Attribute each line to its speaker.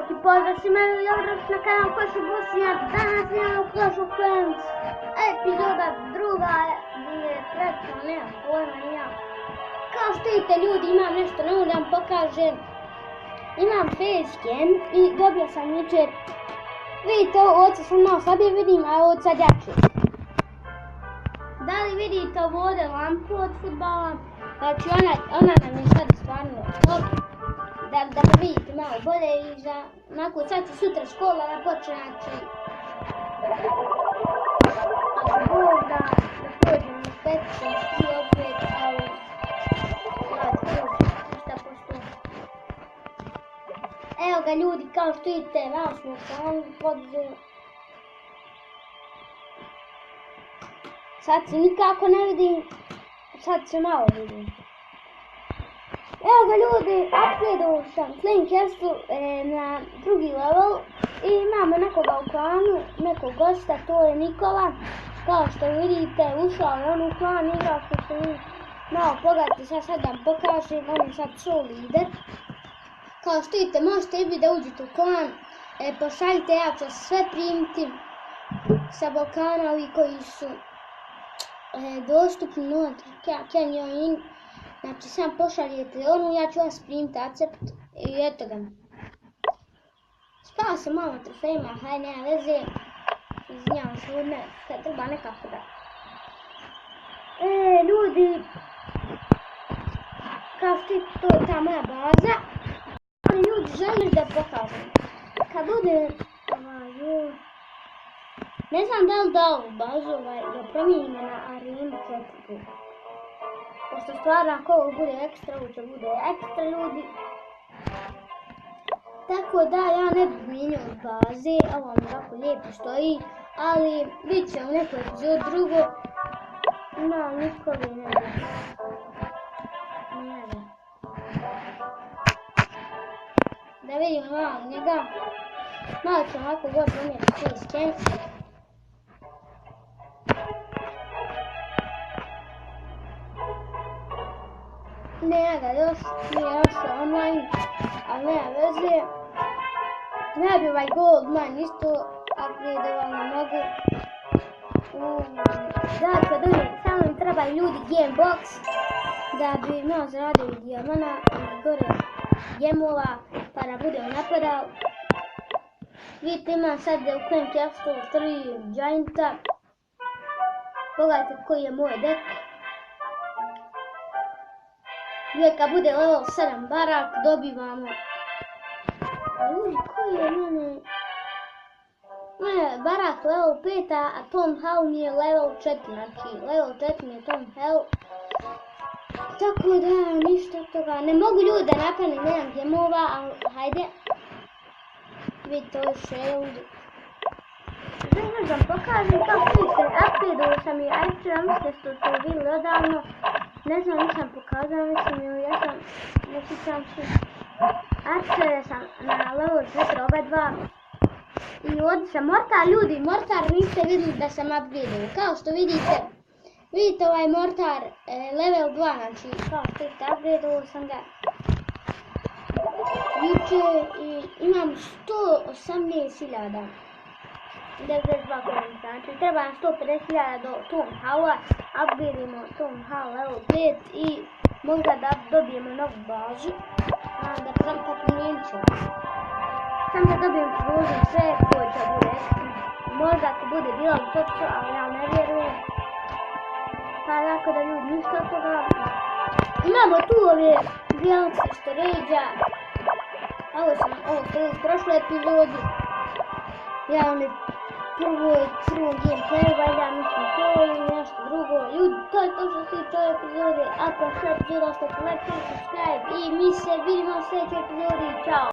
Speaker 1: Veliki pozdrav svima i dobrodošli na kanal Clash of Bosnijak. Danas imamo Clash of Clans. Epizoda druga je treća, nemam pojma, nijam. Kao što vidite ljudi, imam nešto novo da vam pokažem. Imam facecam i dobio sam jučer. Vidite, ovdje sam malo slabije vidim, a ovdje sad jače. Da li vidite ovdje lampu od futbala? Znači ona nam je sad stvarno top. Da ga vidite malo bolje i za nakon sad će sutra škola da počne, znači ako Bog da prođemo u petnički opet, ali šta pošto. Evo ga ljudi, kao što vidite, malo smo sami poduzeli. Sad se nikako ne vidim, sad se malo vidim. Evo ga ljudi, upgradeo sam Flame Castle na drugi level i imamo nekoga u klanu, nekog gosta, to je Nikola. Kao što vidite, ušao je on u klan, igrao što se mi malo pogledajte, sad da vam pokažem, on je sad show leader. Kao što vidite, možete i vi da uđete u klan, pošaljite, ja ću sve primiti sa Balkana, ovi koji su dostupni unutra Canyon. Znači sam pošaljete onu, ja ću vas primiti accept i eto ga. Spao sam malo trofejima, haj nema veze. Izvinjavam se od mene, kad treba nekako da. Ljudi, kao što to je ta moja baza. Ali ljudi, želim da pokažem. Kad bude, ne znam da ovu bazu da promijenimo na Arenu 4. Pošto stvarno ako ovo bude ekstra, ovo će bude ekstra ljudi. Tako da ja ne bih mijenjao baze, ovo vam tako lijepo stoji, ali bit će u neku epizodu drugo. No, nikoli ne bih. Da vidimo malo njega. Malo ću ovako god promijeti facecam. Nema ga još, nije još online, ali nema veze. Ne bi ovaj gold mine isto upgradeoval, ne mogu. Dakle, samo mi trebaju ljudi gamebox da bi malo zaradili dijamana i gore gemova pa da budemo napadali. Vidite, imam sad u Claim Castle 3 Gianta. Pogledajte koji je moj deck. Gdje kad bude level 7 barak dobivamo. Ljudi, koji je mene? Mene barak level 5, a Tom Hall mi je level 4, znači level 4 mi je Tom Hall. Tako da, ništa od toga. Ne mogu ljudi da napadnem, nemam gemova, ali hajde. Vidite, ovo je shield. Želim da vam pokažem kako vidite, upgradeoval sam i Archera, mislim što ste vidjeli odavno. Ne znam, nisam pokazala, mislim ili ja sam, ne sjećam se. Arčere sam na level 4, oba dva. I ovdje sam mortar, ljudi, mortar niste vidjeli da sam upgradeoval. Kao što vidite ovaj mortar level 2, znači kao što vidite, upgradeoval sam ga juče i imam 118.000. 92 komentar, znači treba nam 150.000 do Tom Halla, upgradeimo Tom Hall level 5 i možda da dobijemo novu bazu, da promijenit ćemo. Sam da dobijemo prožen sve koje će bude ekstra, možda ako bude bilo to, ali ja ne vjerujem. Pa tako da ljudi ništa od toga. Imamo tu ove dijelnice storage-a, ovo što je u prošloj epizodi. Ja vam je prvom gameplayu, valjda mislim to ili nešto drugo. Ljudi, to je to što se tiče ove epizode. Ako sve epizoda ostavite like, subscribe i mi se vidimo u sljedećoj epizodi. Ćao!